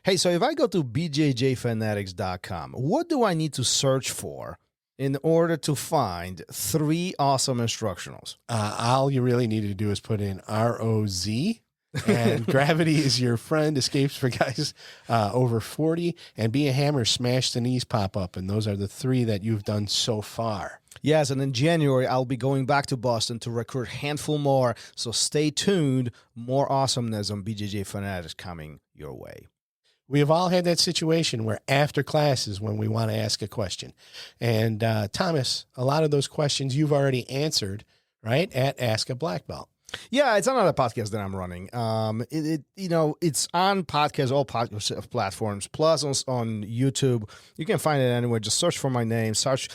Hey, so if I go to bjjfanatics.com, what do I need to search for in order to find 3 awesome instructionals? All you really need to do is put in ROZ, and Gravity is your friend. Escapes for guys over 40, and Be a Hammer, Smash the Knees pop up, and those are the 3 that you've done so far. Yes, and in January, I'll be going back to Boston to recruit a handful more, so stay tuned. More awesomeness on BJJ Fanatics coming your way. We have all had that situation where after class is when we want to ask a question. And Thomas, a lot of those questions you've already answered, right, at Ask a Black Belt. Yeah, it's another podcast that I'm running. It's on podcast, all podcast platforms, plus on YouTube. You can find it anywhere. Just search for my name. Search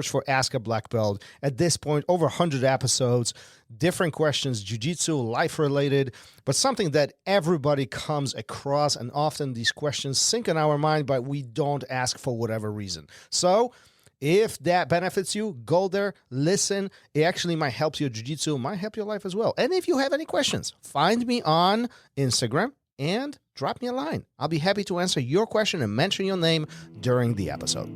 for Ask a Black Belt. At this point, over 100 episodes, different questions, jiu-jitsu, life-related, but something that everybody comes across, and often these questions sink in our mind, but we don't ask for whatever reason. So if that benefits you, go there, listen. It actually might help your jiu-jitsu, might help your life as well. And if you have any questions, find me on Instagram and drop me a line. I'll be happy to answer your question and mention your name during the episode.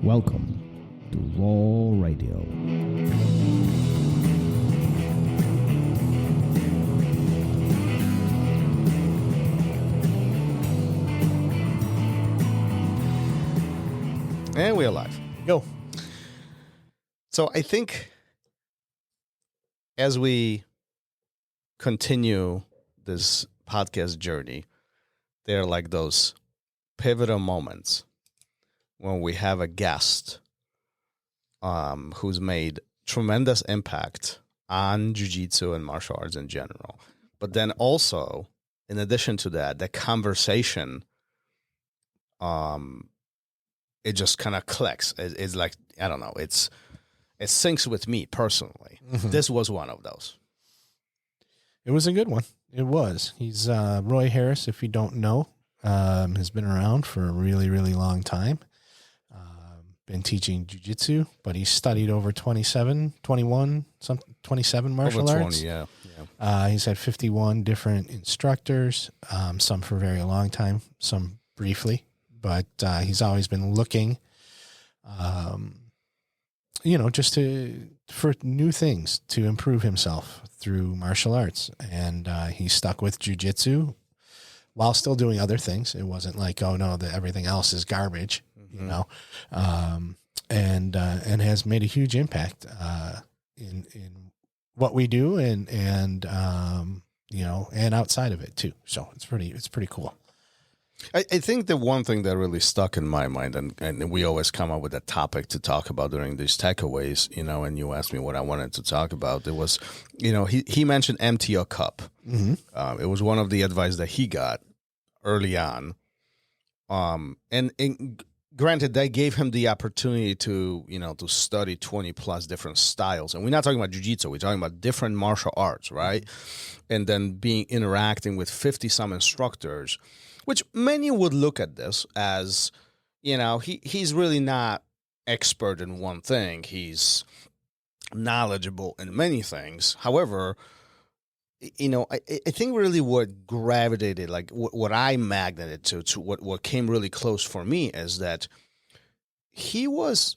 Welcome to Raw Radio. And we're live. Go. So I think as we continue this podcast journey, there are like those pivotal moments when we have a guest who's made tremendous impact on jiu-jitsu and martial arts in general. But then also, in addition to that, the conversation, it just kind of clicks. It's like, I don't know, it syncs with me personally. Mm-hmm. This was one of those. It was a good one. It was. He's Roy Harris, if you don't know, has been around for a really, really long time. Been teaching jiu-jitsu, but he's studied over 27 martial over 20, arts. Yeah. He's had 51 different instructors, some for a very long time, some briefly, but he's always been looking, just for new things to improve himself through martial arts. And he stuck with jiu-jitsu while still doing other things. It wasn't like, oh no, everything else is garbage. And has made a huge impact in what we do and outside of it too. So it's pretty cool. I think the one thing that really stuck in my mind, and we always come up with a topic to talk about during these takeaways, and you asked me what I wanted to talk about. It was, he mentioned empty your cup. Mm-hmm. It was one of the advice that he got early on. And granted, they gave him the opportunity to study 20 plus different styles. And we're not talking about jiu-jitsu. We're talking about different martial arts, right? And then interacting with 50 some instructors, which many would look at this as, he's really not expert in one thing. He's knowledgeable in many things. However, I think really what gravitated, like what I magneted to what came really close for me is that he was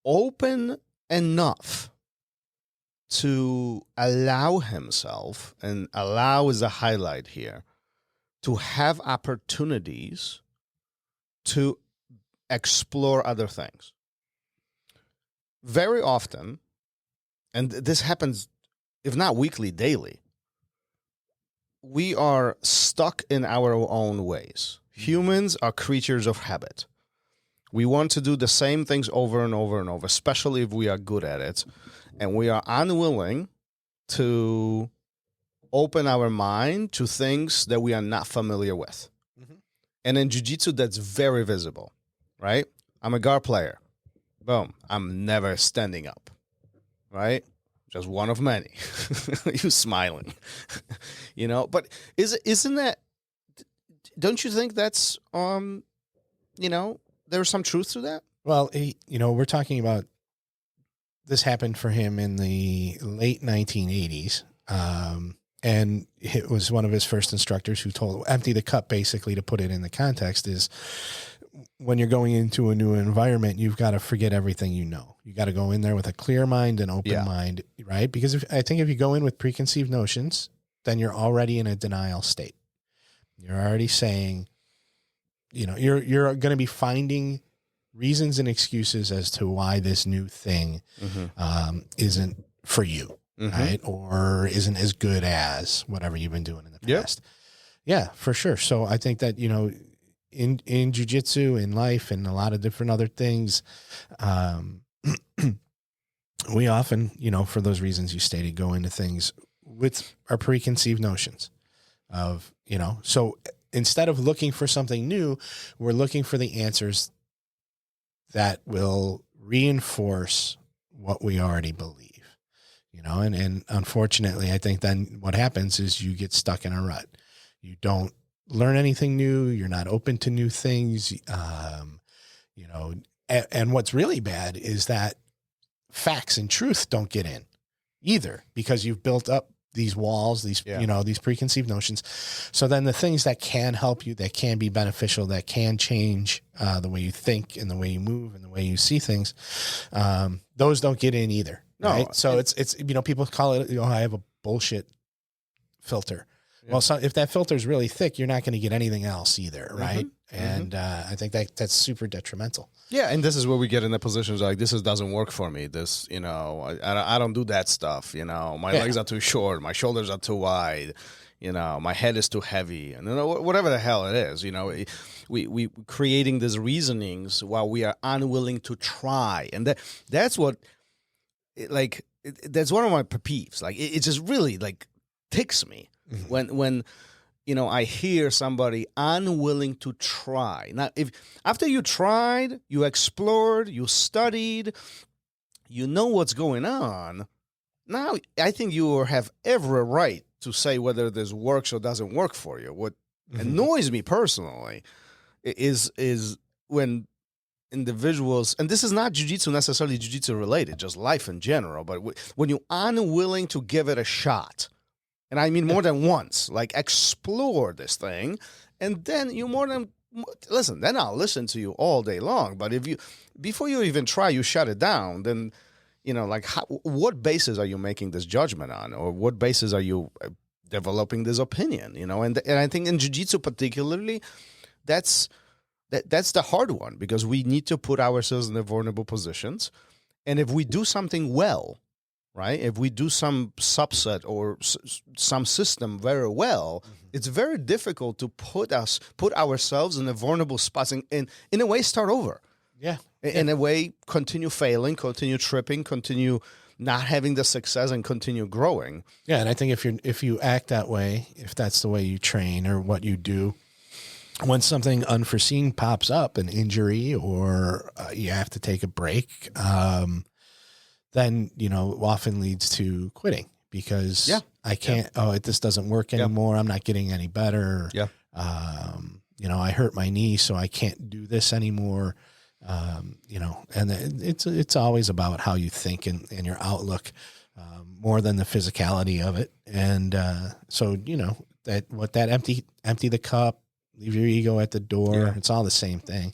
open enough to allow himself, and allow is a highlight here, to have opportunities to explore other things. Very often, and this happens, if not weekly, daily, we are stuck in our own ways. Humans are creatures of habit. We want to do the same things over and over and over, especially if we are good at it. And we are unwilling to open our mind to things that we are not familiar with. Mm-hmm. And in jiu-jitsu, that's very visible, right? I'm a guard player. Boom. I'm never standing up, right? Just one of many. You smiling, But isn't that? Don't you think that's there's some truth to that? Well, we're talking about this happened for him in the late 1980s. And it was one of his first instructors who told empty the cup, basically, to put it in the context, is when you're going into a new environment, you've got to forget everything you know. You got to go in there with a clear mind and open mind, right? Because I think if you go in with preconceived notions, then you're already in a denial state. You're already saying, you're going to be finding reasons and excuses as to why this new thing isn't for you, right? Or isn't as good as whatever you've been doing in the past. Yeah, for sure. So I think that, in jiu-jitsu, in life, and a lot of different other things, we often, for those reasons you stated, go into things with our preconceived notions of, so instead of looking for something new, we're looking for the answers that will reinforce what we already believe, and unfortunately, I think then what happens is you get stuck in a rut. You don't learn anything new. You're not open to new things. And what's really bad is that facts and truth don't get in either, because you've built up these walls, these preconceived notions. So then the things that can help you, that can be beneficial, that can change the way you think and the way you move and the way you see things, those don't get in either. No, right? So it's people call it, I have a bullshit filter. Yeah. Well, so if that filter is really thick, you're not going to get anything else either, right? And I think that's super detrimental. Yeah, and this is where we get in the positions like, this doesn't work for me. This, I don't do that stuff. My legs are too short, my shoulders are too wide. My head is too heavy, and whatever the hell it is. We creating these reasonings while we are unwilling to try, and that's what, that's one of my pet peeves. Like it just really ticks me. When I hear somebody unwilling to try. Now, if after you tried, you explored, you studied, you know what's going on, now I think you have every right to say whether this works or doesn't work for you. What annoys me personally is when individuals, and this is not jiu-jitsu necessarily jiu-jitsu related, just life in general, but when you're unwilling to give it a shot, and I mean more than once, explore this thing, and then then I'll listen to you all day long. But before you even try, you shut it down, then, what basis are you making this judgment on? Or what basis are you developing this opinion? And I think in jiu-jitsu particularly, that's the hard one, because we need to put ourselves in the vulnerable positions. And if we do something well, right? If we do some subset or some system very well, it's very difficult to put ourselves in a vulnerable spots and in a way start over. Yeah. In a way, continue failing, continue tripping, continue not having the success, and continue growing. Yeah, and I think if you act that way, if that's the way you train or what you do, when something unforeseen pops up, an injury, or you have to take a break, then, often leads to quitting, because I can't, this doesn't work anymore. I'm not getting any better. Yeah. I hurt my knee, so I can't do this anymore. And it's always about how you think and your outlook, more than the physicality of it. And, so, that empty the cup, leave your ego at the door. Yeah. It's all the same thing.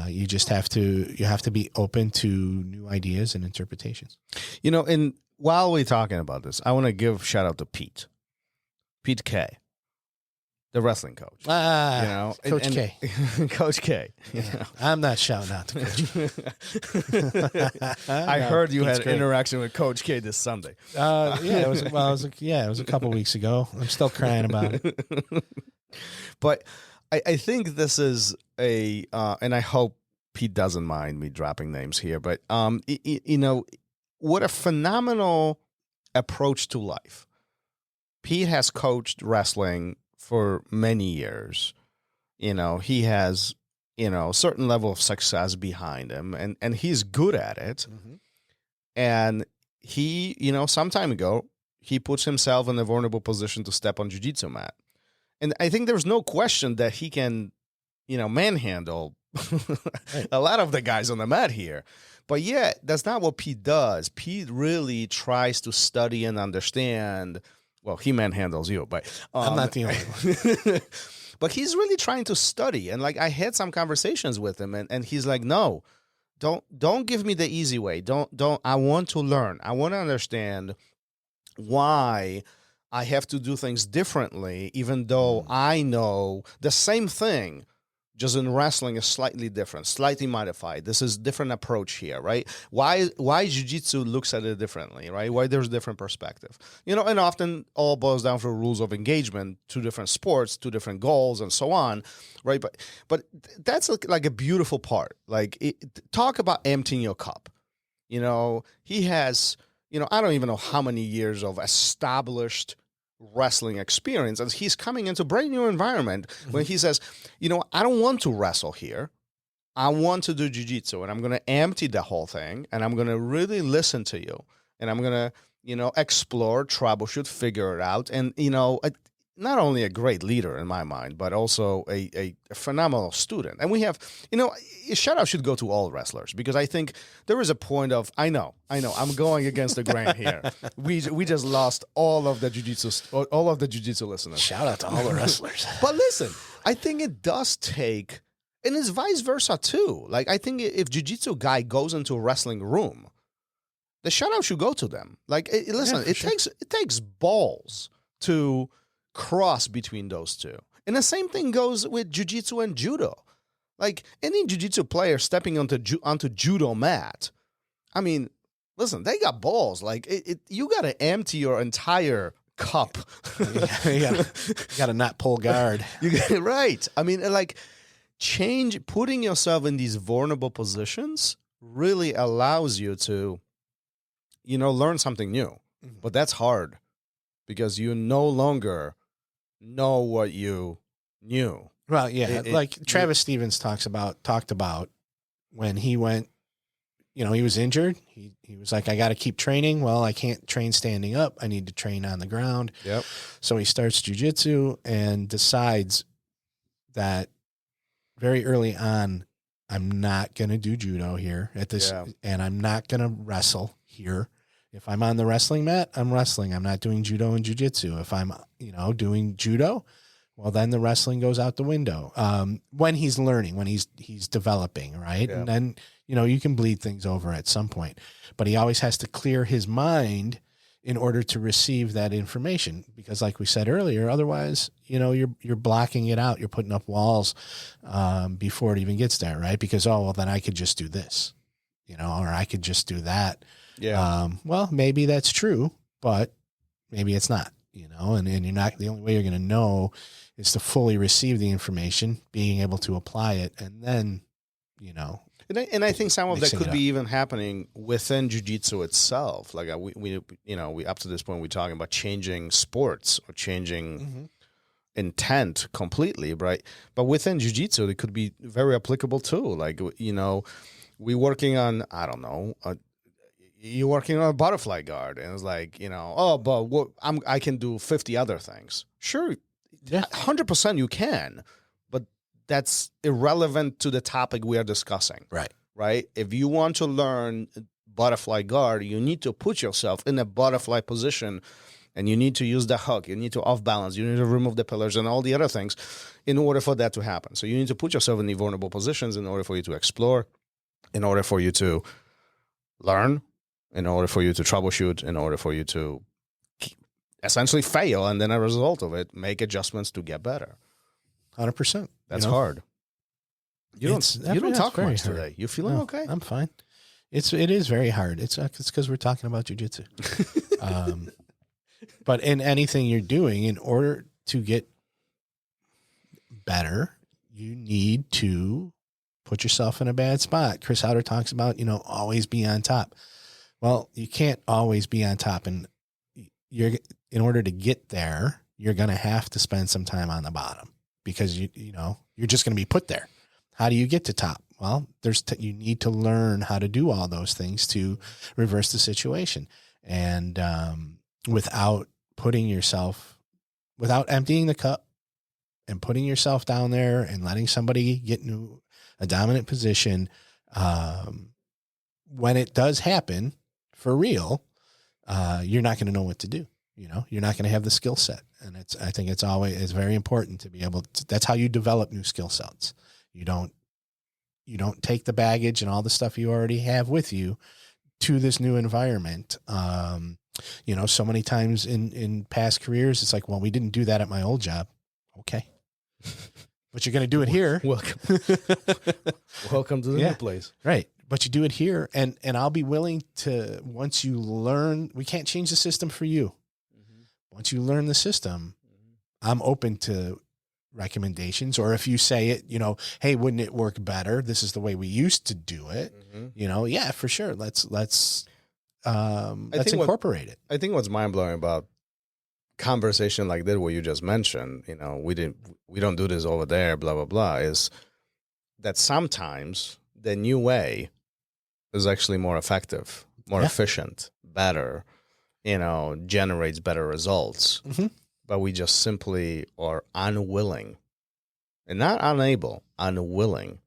You just have to be open to new ideas and interpretations. And while we're talking about this, I want to give shout out to Pete K, the wrestling coach. Coach K. Coach K. I'm not shouting out to Coach. I heard you had an interaction with Coach K this Sunday. It was a couple weeks ago. I'm still crying about it. But I think this is and I hope Pete doesn't mind me dropping names here, but what a phenomenal approach to life. Pete has coached wrestling for many years. He has, a certain level of success behind him, and he's good at it. And he, some time ago, he puts himself in a vulnerable position to step on jiu-jitsu mat. And I think there's no question that he can, manhandle a lot of the guys on the mat here. But yeah, that's not what Pete does. Pete really tries to study and understand. Well, he manhandles you, but I'm not the only one. but he's really trying to study. And like I had some conversations with him, and he's like, no, don't give me the easy way. Don't I want to learn. I want to understand why I have to do things differently, even though I know the same thing, just in wrestling is slightly different, slightly modified. This is different approach here, right? Why jiu-jitsu looks at it differently, right? Why there's different perspective. And often all boils down to rules of engagement, two different sports, two different goals, and so on, right? But that's like a beautiful part. Like talk about emptying your cup. He has, I don't even know how many years of established wrestling experience, and he's coming into a brand new environment when he says, I don't want to wrestle here. I want to do jiu-jitsu, and I'm going to empty the whole thing, and I'm going to really listen to you, and I'm going to, explore, troubleshoot, figure it out. And, not only a great leader in my mind, but also a phenomenal student. And we have, a shout out should go to all wrestlers, because I think there is a point of, I know, I'm going against the grain here. We just lost all of the jiu-jitsu listeners. Shout out to all the wrestlers. But listen, I think it does take, and it's vice versa too. Like, I think if jiu-jitsu guy goes into a wrestling room, the shout out should go to them. Like, listen, it takes balls to cross between those two. And the same thing goes with jiu-jitsu and judo. Like, any jiu-jitsu player stepping onto judo mat, I mean, listen, they got balls. Like, you got to empty your entire cup. you got to not pull guard. You got it right. I mean, like, putting yourself in these vulnerable positions really allows you to, learn something new. But that's hard, because you no longer know what you knew. Well, yeah, like Travis Stevens talked about when he went, he was injured. He was like, I got to keep training. Well, I can't train standing up. I need to train on the ground. Yep. So he starts jiu-jitsu and decides that very early on, I'm not going to do judo here at this, and I'm not going to wrestle here. If I'm on the wrestling mat, I'm wrestling. I'm not doing judo and jiu-jitsu. If I'm, doing judo, well, then the wrestling goes out the window. When he's learning, when he's developing, right? Yeah. And then, you can bleed things over at some point. But he always has to clear his mind in order to receive that information. Because like we said earlier, otherwise, you're blocking it out. You're putting up walls before it even gets there, right? Because, then I could just do this, or I could just do that. Yeah. Well, maybe that's true, but maybe it's not, and you're not, the only way you're going to know is to fully receive the information, being able to apply it. And then, And I think some of that could be even happening within jiu-jitsu itself. Like we up to this point, we're talking about changing sports or changing intent completely, right? But within jiu-jitsu, it could be very applicable too. Like, we're working on, I don't know, you're working on a butterfly guard, and it's like, but I can do 50 other things. Sure, 100% you can, but that's irrelevant to the topic we are discussing. Right? If you want to learn butterfly guard, you need to put yourself in a butterfly position, and you need to use the hook. You need to off balance. You need to remove the pillars and all the other things in order for that to happen. So you need to put yourself in the vulnerable positions in order for you to explore, in order for you to learn, in order for you to troubleshoot, in order for you to essentially fail, and then as a result of it, make adjustments to get better. 100%. That's hard. You don't talk much today. You feeling okay? I'm fine. It is very hard. It's because we're talking about jiu-jitsu. But in anything you're doing, in order to get better, you need to put yourself in a bad spot. Chris Howder talks about, always be on top. Well, you can't always be on top, and in order to get there, you're going to have to spend some time on the bottom, because you're just going to be put there. How do you get to top? Well, you need to learn how to do all those things to reverse the situation, and without emptying the cup and putting yourself down there and letting somebody get a dominant position, when it does happen for real, you're not going to know what to do. You know, you're not going to have the skill set. And I think it's very important to be able to, that's how you develop new skill sets. You don't take the baggage and all the stuff you already have with you to this new environment. You know, so many times in past careers, it's like, well, we didn't do that at my old job. Okay. But you're going to do it here. Welcome. Welcome to the new place. Right. But you do it here. And I'll be willing to, once you learn, we can't change the system for you. Mm-hmm. Once you learn the system, I'm open to recommendations. Or if you say it, you know, hey, wouldn't it work better? This is the way we used to do it. Mm-hmm. You know, yeah, for sure. Let's incorporate it. I think what's mind blowing about conversation like that, what you just mentioned, you know, we don't do this over there, blah, blah, blah, is that sometimes the new way is actually more effective, more efficient, better, you know, generates better results. Mm-hmm. But we just simply are unwilling and not unable, unwilling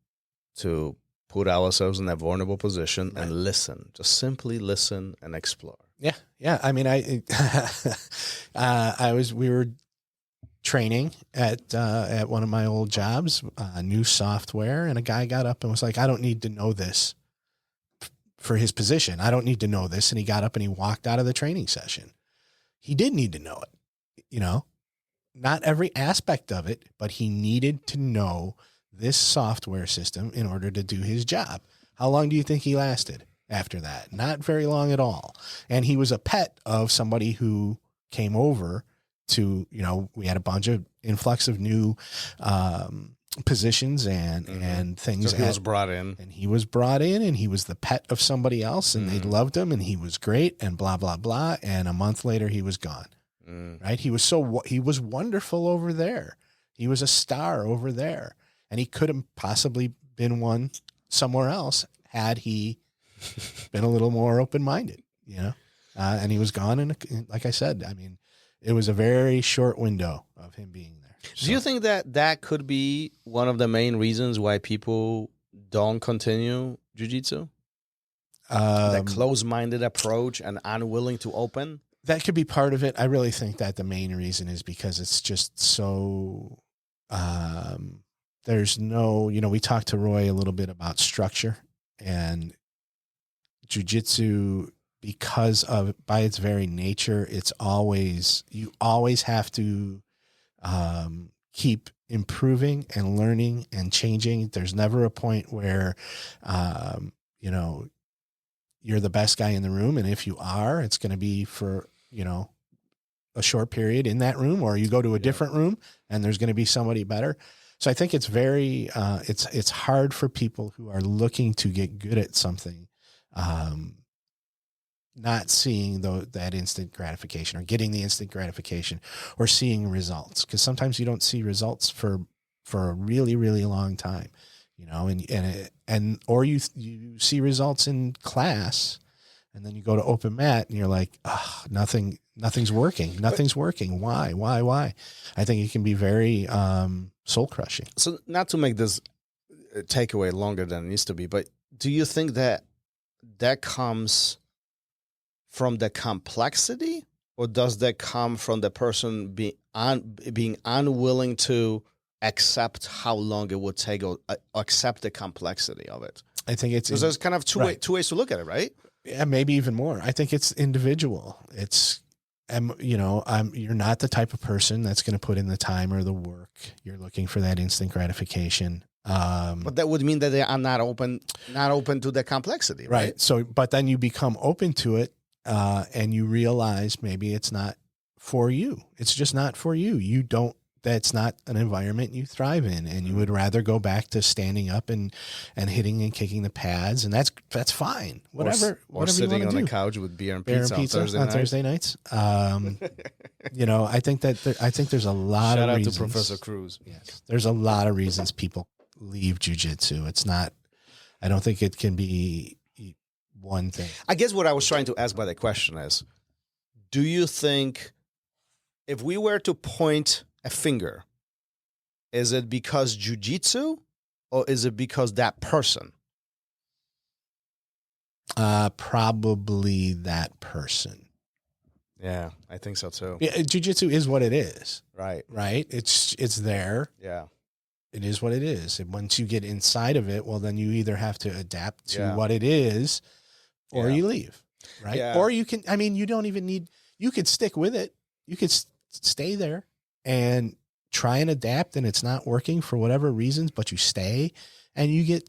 to put ourselves in that vulnerable position and listen, just simply listen and explore. Yeah. Yeah. I mean, we were training at one of my old jobs, new software, and a guy got up and was like, I don't need to know this for his position. I don't need to know this. And he got up and he walked out of the training session. He did need to know it, you know, not every aspect of it, but he needed to know this software system in order to do his job. How long do you think he lasted after that? Not very long at all. And he was a pet of somebody who came over to, you know, we had a bunch of influx of new positions and things. So he was brought in. And he was brought in and he was the pet of somebody else and they loved him and he was great and blah, blah, blah. And a month later he was gone. Right. He was wonderful over there. He was a star over there. And he could have possibly been one somewhere else had he been a little more open-minded, you know, and he was gone. And like I said, I mean, it was a very short window of him being there. So, do you think that could be one of the main reasons why people don't continue jiu-jitsu? That closed-minded approach and unwilling to open? That could be part of it. I really think that the main reason is because it's just so, there's no, you know, we talked to Roy a little bit about structure and jiu-jitsu, because of, by its very nature, you always have to keep improving and learning and changing. There's never a point where, you know, you're the best guy in the room. And if you are, it's going to be for, you know, a short period in that room, or you go to a different room and there's going to be somebody better. So I think it's very, it's hard for people who are looking to get good at something, not seeing that instant gratification or getting the instant gratification or seeing results. Cause sometimes you don't see results for a really, really long time, you know, or you see results in class and then you go to open mat and you're like, nothing's working. Nothing's working. Why? I think it can be very, soul crushing. So not to make this takeaway longer than it needs to be, but do you think that comes from the complexity, or does that come from the person being unwilling to accept how long it would take, or accept the complexity of it? I think it's because there's kind of two ways to look at it, right? Yeah, maybe even more. I think it's individual. It's, you know, you're not the type of person that's going to put in the time or the work. You're looking for that instant gratification. But that would mean that they are not open to the complexity, right? So, but then you become open to it, and you realize maybe it's not for you. It's just not for you. That's not an environment you thrive in, and you would rather go back to standing up and hitting and kicking the pads, and that's fine. Whatever sitting you on do. the couch with beer and pizza on Thursday nights. You know, I think there's a lot Shout of out reasons. to Professor Cruz. Yes, there's a lot of reasons people leave jiu-jitsu. It's not. I don't think it can be one thing. I guess what I was trying to ask by the question is, do you think if we were to point a finger, is it because jiu-jitsu or is it because that person? Probably that person. Yeah, I think so too. Yeah, jiu-jitsu is what it is, Right. right? It's there. Yeah. It is what it is. And once you get inside of it, well, then you either have to adapt to Yeah. what it is or Yeah. you leave, right? Yeah. Or you can, I mean, you don't even need, you could stick with it. You could stay there and try and adapt, and it's not working for whatever reasons, but you stay and you get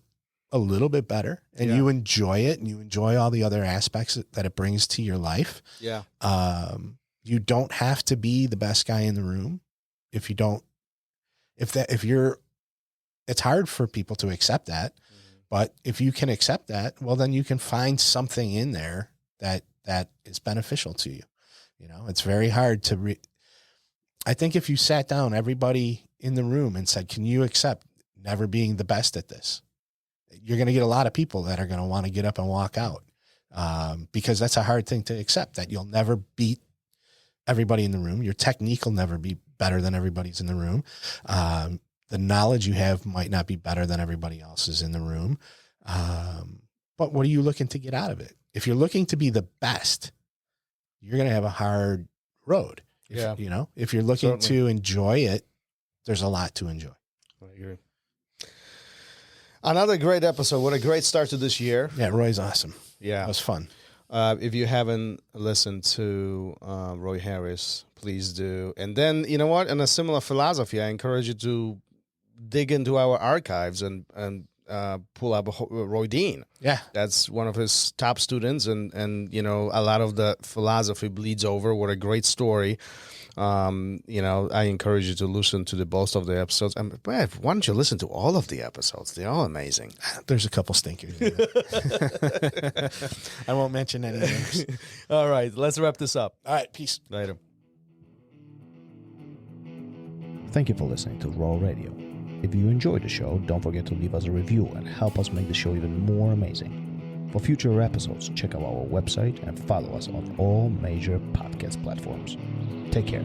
a little bit better and Yeah. you enjoy it and you enjoy all the other aspects that it brings to your life. Yeah. You don't have to be the best guy in the room. If you don't, if you're, it's hard for people to accept that, but if you can accept that, well, then you can find something in there that is beneficial to you. You know, it's very hard to I think if you sat down everybody in the room and said, can you accept never being the best at this? You're going to get a lot of people that are going to want to get up and walk out, because that's a hard thing to accept, that you'll never beat everybody in the room. Your technique will never be better than everybody's in the room. The knowledge you have might not be better than everybody else's in the room. But what are you looking to get out of it? If you're looking to be the best, you're going to have a hard road. Yeah. You know, if you're looking to enjoy it, there's a lot to enjoy. I agree. Another great episode. What a great start to this year. Yeah, Roy's awesome. Yeah. That was fun. If you haven't listened to Roy Harris, please do. And then, you know what? In a similar philosophy, I encourage you to dig into our archives and pull up Roy Dean. Yeah. That's one of his top students. And you know, a lot of the philosophy bleeds over. What a great story. You know, I encourage you to listen to both of the episodes. And why don't you listen to all of the episodes? They're all amazing. There's a couple stinkers in there. I won't mention any names. All right, let's wrap this up. All right, peace. Later. Thank you for listening to Raw Radio. If you enjoyed the show, don't forget to leave us a review and help us make the show even more amazing. For future episodes, check out our website and follow us on all major podcast platforms. Take care.